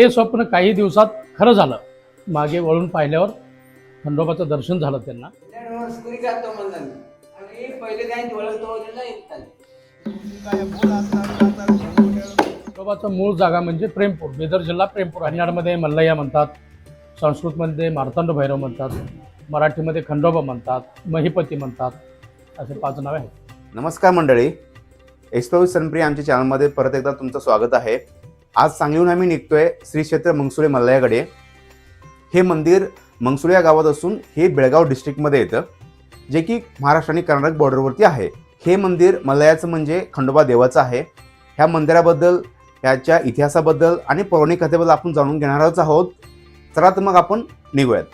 हे स्वप्न काही दिवसात खरं झालं. मागे वळून पाहिल्यावर खंडोबाचं दर्शन झालं त्यांना. खंडोबाचं मूळ जागा म्हणजे प्रेमपूर, बिदर जिल्हा प्रेमपूर. कन्नडमध्ये मल्लय्या म्हणतात, संस्कृतमध्ये मार्तंड भैरव म्हणतात, मराठीमध्ये खंडोबा म्हणतात, महिपती म्हणतात, असे 5 नावे आहेत. नमस्कार मंडळी, एक्सप्लोर सनप्रिया आमच्या चॅनलमध्ये परत एकदा तुमचं स्वागत आहे. आज सांगलीहून आम्ही निघतोय श्री क्षेत्र मंगसुळे मल्लयाकडे. हे मंदिर मंगसुळे या गावात असून हे बेळगाव डिस्ट्रिक्टमध्ये येतं, जे की महाराष्ट्र आणि कर्नाटक बॉर्डरवरती आहे. हे मंदिर मल्लयाचं म्हणजे खंडोबा देवाचं आहे. ह्या मंदिराबद्दल, याच्या इतिहासाबद्दल आणि पौराणिक कथेबद्दल आपण जाणून घेणारच आहोत. चला तर मग आपण निघूयात.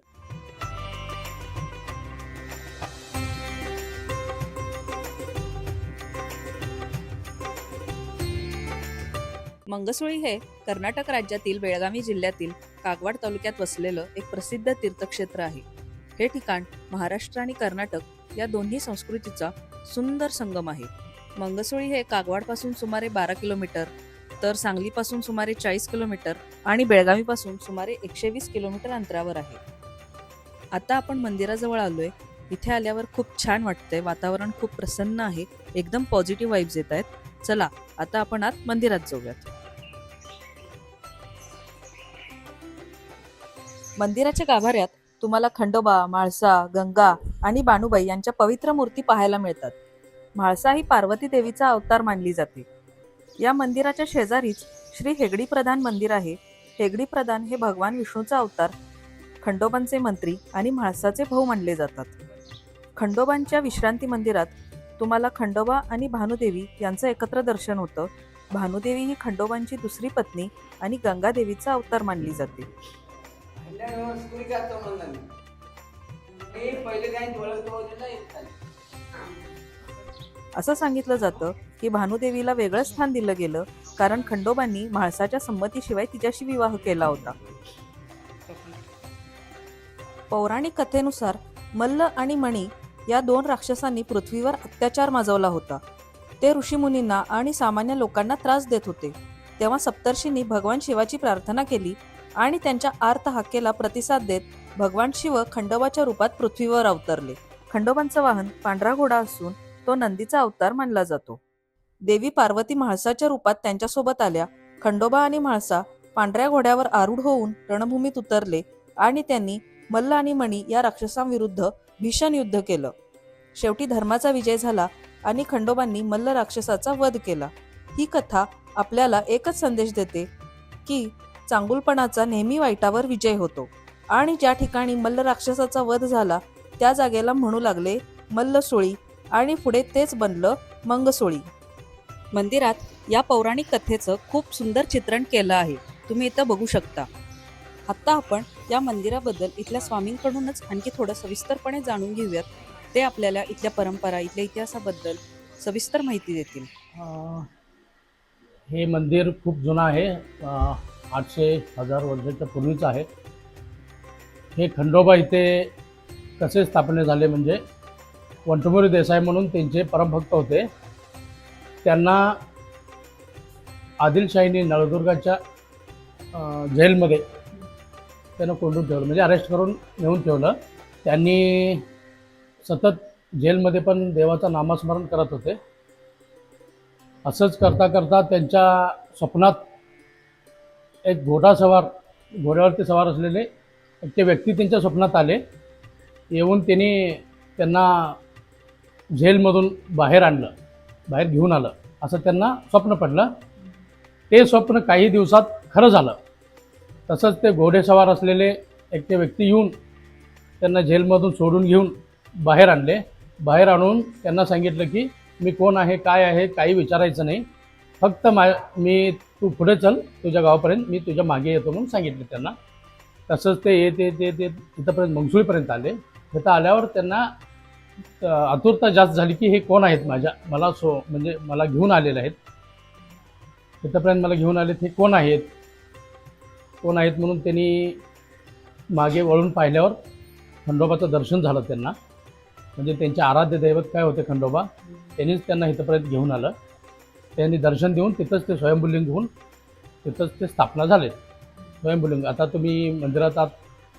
मंगसुळी हे कर्नाटक राज्यातील बेळगावी जिल्ह्यातील कागवाड तालुक्यात वसलेलं एक प्रसिद्ध तीर्थक्षेत्र आहे. हे ठिकाण महाराष्ट्र आणि कर्नाटक या दोन्ही संस्कृतीचा सुंदर संगम आहे. मंगसुळी हे कागवाडपासून सुमारे 12 किलोमीटर, तर सांगलीपासून सुमारे 40 किलोमीटर आणि बेळगावीपासून सुमारे 120 किलोमीटर अंतरावर आहे. आता आपण मंदिराजवळ आलोय. इथे आल्यावर खूप छान वाटतंय. वातावरण खूप प्रसन्न आहे. एकदम पॉझिटिव्ह वाईब्स येत आहेत. चला आता आपण आत मंदिरात जाऊयात. मंदिराच्या गाभाऱ्यात तुम्हाला खंडोबा, म्हाळसा, गंगा आणि बाणूबाई यांच्या पवित्र मूर्ती पाहायला मिळतात. म्हाळसा ही पार्वती देवीचा अवतार मानली जाते. या मंदिराच्या शेजारीच श्री हेगडी प्रधान मंदिर आहे. हेगडी प्रधान हे भगवान विष्णूचा अवतार, खंडोबांचे मंत्री आणि म्हाळसाचे भाऊ मानले जातात. खंडोबांच्या विश्रांती मंदिरात तुम्हाला खंडोबा आणि भानुदेवी यांचं एकत्र दर्शन होतं. भानुदेवी ही खंडोबांची दुसरी पत्नी आणि गंगादेवीचा अवतार मानली जाते. असं सांगितलं जातं की भानुदेवीला वेगळं स्थान दिलं गेलं कारण खंडोबांनी म्हाळसाच्या संमतीशिवाय तिच्याशी विवाह केला होता. पौराणिक कथेनुसार मल्ल आणि मणी या 2 राक्षसांनी पृथ्वीवर अत्याचार माजवला होता. ते ऋषीमुनींना आणि सामान्य लोकांना त्रास देत होते. तेव्हा सप्तर्षींनी भगवान शिवाची प्रार्थना केली आणि त्यांच्या आर्त हाकेला प्रतिसाद देत भगवान शिव खंडोबाच्या रूपात पृथ्वीवर अवतरले. खंडोबांचं वाहन पांढरा घोडा असून तो नंदीचा अवतार मानला जातो. देवी पार्वती म्हाळसाच्या रूपात त्यांच्यासोबत आल्या. खंडोबा आणि म्हाळसा पांढऱ्या घोड्यावर आरूढ होऊन रणभूमीत उतरले आणि त्यांनी मल्ल आणि मणी या राक्षसांविरुद्ध भीषण युद्ध केलं. शेवटी धर्माचा विजय झाला आणि खंडोबांनी मल्ल राक्षसाचा वध केला. ही कथा आपल्याला एकच संदेश देते की चांगुलपणाचा नेहमी वाईटावर विजय होतो आणि ज्या ठिकाणी मल्ल राक्षसाचा वध झाला त्या जागेला म्हणू लागले मल्लसुळी आणि पुढे तेच बनलं मंगसुळी. मंदिरात या पौराणिक कथेचं खूप सुंदर चित्रण केलं आहे. तुम्ही इथं बघू शकता. आता आपण या मंदिराबद्दल इथल्या स्वामींकडूनच आणखी थोडं सविस्तरपणे जाणून घेऊयात. ते आपल्याला इथल्या परंपरा, इथल्या इतिहासाबद्दल सविस्तर माहिती देतील. हे मंदिर खूप जुनं आहे. 800-1000 वर्षाच्या पूर्वीचं आहे. हे खंडोबा इथे कसे स्थापने झाले म्हणजे वंटमुरी देसाई म्हणून त्यांचे परमभक्त होते. त्यांना आदिलशाहीने नळदुर्गाच्या जेलमध्ये त्यांना कोंडून ठेवलं, म्हणजे अरेस्ट करून नेऊन ठेवलं. त्यांनी सतत जेलमध्ये पण देवाचं नामस्मरण करत होते. असंच करता करता त्यांच्या स्वप्नात एक घोड्यावरती सवार असलेले ते व्यक्ती त्यांच्या स्वप्नात आले. येऊन त्यांना जेलमधून बाहेर घेऊन आलं असं त्यांना स्वप्न पडलं. ते स्वप्न काही दिवसात खरं झालं. तसंच ते घोडेसवार असलेले एक ते व्यक्ती येऊन त्यांना जेलमधून सोडून घेऊन बाहेर आणले. बाहेर आणून त्यांना सांगितलं की मी कोण आहे, काय आहे, काही विचारायचं नाही, फक्त मी तू पुढे चल, तुझ्या गावापर्यंत मी तुझ्या मागे येतो म्हणून सांगितलं त्यांना. तसंच ते इथंपर्यंत मंगसुळीपर्यंत आले. तिथं आल्यावर त्यांना आतुरता जास्त झाली की हे कोण आहेत, मला घेऊन आलेले आहेत, तिथंपर्यंत मला घेऊन आलेत, हे कोण आहेत म्हणून त्यांनी मागे वळून पाहिल्यावर खंडोबाचं दर्शन झालं त्यांना. म्हणजे त्यांचे आराध्य दैवत काय होते खंडोबा, त्यांनीच त्यांना इथंपर्यंत घेऊन आलं. त्यांनी दर्शन देऊन तिथंच ते स्वयंभूलिंग होऊन तिथंच ते स्थापना झाले. स्वयंभुलिंग. आता तुम्ही मंदिरात आत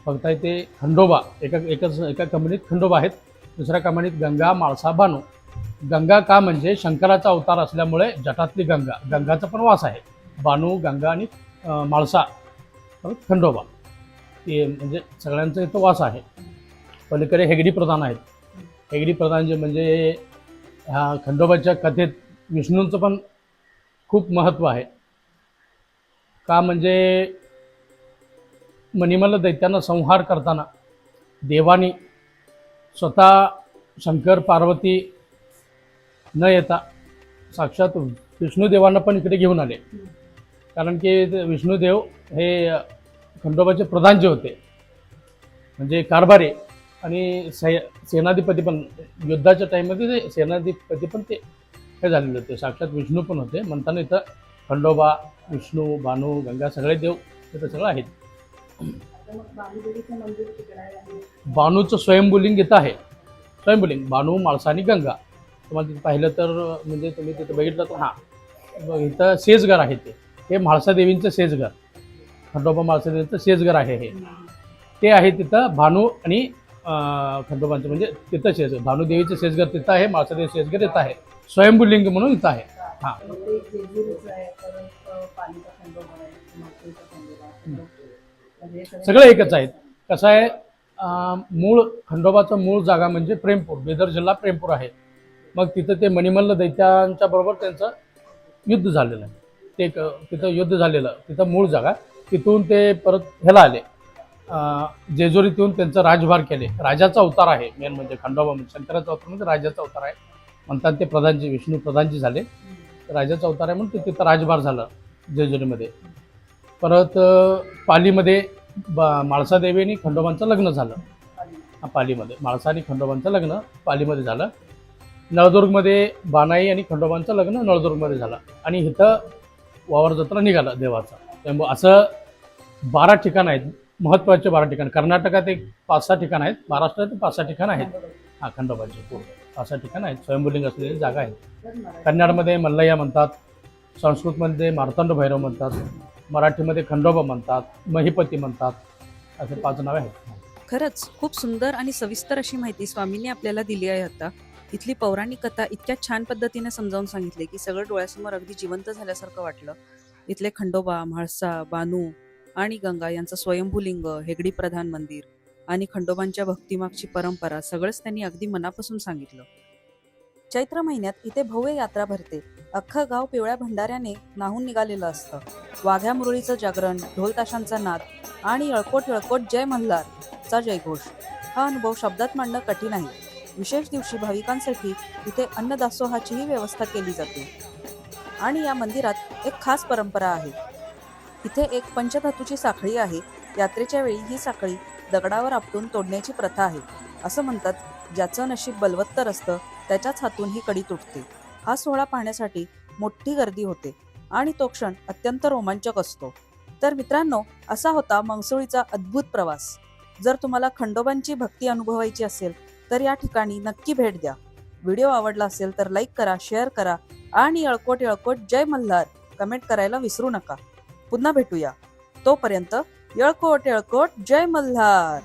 बघताय ते खंडोबा, एका कमानीत खंडोबा आहेत, दुसऱ्या कमानीत गंगा, माळसा, बानू. गंगा का म्हणजे शंकराचा अवतार असल्यामुळे जटातली गंगाचा पण वास आहे. बानू, गंगा आणि माळसा, परत खंडोबा, ते म्हणजे सगळ्यांचा इथं वास आहे. पलीकडे हेगडी प्रधान आहेत. हेगडी प्रधान जे म्हणजे ह्या खंडोबाच्या कथेत विष्णूंचं पण खूप महत्त्व आहे. का म्हणजे मणिमल्ल दैत्यांना संहार करताना देवानी स्वतः शंकर पार्वती न येता साक्षात विष्णुदेवांना पण इकडे घेऊन आले. कारण की विष्णुदेव हे खंडोबाचे प्रधान जे होते, म्हणजे कारभारी आणि सेनाधिपती पण, युद्धाच्या टाईममध्ये ते सेनाधिपती पण ते हे झालेले होते, साक्षात विष्णू पण होते. म्हणताना इथं खंडोबा, विष्णू, बानू, गंगा सगळे देव इथं सगळं आहेत. बानूचं स्वयंभुलिंग इथं आहे. स्वयंभुलिंग बानू, माळसा आणि गंगा. तुम्हाला तिथं पाहिलं तर म्हणजे तुम्ही तिथं बघितलं तर हां, इथं शेजघर आहे. हे म्हाळसा देवींचं शेजघर, खंडोबा म्हाळसा देवींचं शेजघर आहे. ते आहे तिथं भानू आणि खंडोबांचं, म्हणजे तिथं शेजघर, भानुदेवीचं शेजघर तिथं आहे, म्हाळसा देवी शेजघर इथं आहे. स्वयंभुलिंग म्हणून इथं आहे. हां, सगळं एकच आहेत. कसं आहे, मूळ खंडोबाचं मूळ जागा म्हणजे प्रेमपूर, बिदर जिल्हा प्रेमपूर आहे. मग तिथं ते मणिमल्ल दैत्यांच्या बरोबर त्यांचं युद्ध झालेलं आहे. ते तिथं युद्ध झालेलं, तिथं मूळ जागा. तिथून ते परत ह्याला आले, जेजुरीत येऊन त्यांचं राजभार केले. राजाचा अवतार आहे मेन म्हणजे खंडोबा, म्हणजे शंकराचा अवतार म्हणजे राजाचा अवतार आहे. म्हणतात ते प्रधानजी, विष्णू प्रधानजी झाले. राजाचा अवतार आहे म्हणून तिथं राजभार झालं जेजुरीमध्ये. परत पालीमध्ये माळसा देवी आणि खंडोबांचं लग्न झालं. पालीमध्ये माळसा आणि खंडोबांचं लग्न पालीमध्ये झालं. नळदुर्गमध्ये बानाई आणि खंडोबांचं लग्न नळदुर्गमध्ये झालं. आणि इथं वावर जत्रा निघाला देवाचा. त्यामुळे असं 12 ठिकाणं आहेत, महत्त्वाचे 12 ठिकाणं. कर्नाटकात एक 5-6 ठिकाणं आहेत, महाराष्ट्रात 5-6 ठिकाणं आहेत. हां, खंडोबाची 5-6 ठिकाणं आहेत, स्वयंभुलिंग असलेली जागा आहे. कन्नडमध्ये मल्लय्या म्हणतात, संस्कृतमध्ये मार्तंड भैरव म्हणतात, मराठीमध्ये खंडोबा म्हणतात, महिपती म्हणतात, असे 5 नावे आहेत. खरंच खूप सुंदर आणि सविस्तर अशी माहिती स्वामींनी आपल्याला दिली आहे. आता इथली पौराणिक कथा इतक्या छान पद्धतीने समजावून सांगितली की सगळं डोळ्यासमोर अगदी जिवंत झाल्यासारखं वाटलं. इथले खंडोबा, म्हाळसा, बानू आणि गंगा यांचं स्वयंभूलिंग, हेगडी प्रधान मंदिर आणि खंडोबांच्या भक्तिमागची परंपरा सगळंच त्यांनी अगदी मनापासून सांगितलं. चैत्र महिन्यात इथे भव्य यात्रा भरते. अख्खं गाव पिवळ्या भंडाऱ्याने नाहून निघालेलं असतं. वाघ्या मुरळीचं जागरण, ढोल ताशांचा नाद आणि यळकोट यळकोट जय मल्हारचा जयघोष. हा अनुभव शब्दात मांडणं कठीण आहे. विशेष दिवशी भाविकांसाठी इथे अन्नदासोहाचीही व्यवस्था केली जाते. आणि या मंदिरात एक खास परंपरा आहे. इथे एक पंचधातूची साखळी आहे. यात्रेच्या वेळी ही साखळी दगडावर आपटून तोडण्याची प्रथा आहे. असं म्हणतात, ज्याचं नशीब बलवत्तर असतं त्याच्याच हातून ही कडी तुटते. हा सोहळा पाहण्यासाठी मोठी गर्दी होते आणि तो क्षण अत्यंत रोमांचक असतो. तर मित्रांनो, असा होता मंगसुळीचा अद्भुत प्रवास. जर तुम्हाला खंडोबांची भक्ती अनुभवायची असेल तर या ठिकाणी नक्की भेट द्या. व्हिडिओ आवडला असेल तर लाईक करा, शेअर करा आणि यळकोट यळकोट जय मल्हार कमेंट करायला विसरू नका. पुन्हा भेटूया. तोपर्यंत यळकोट यळकोट जय मल्हार.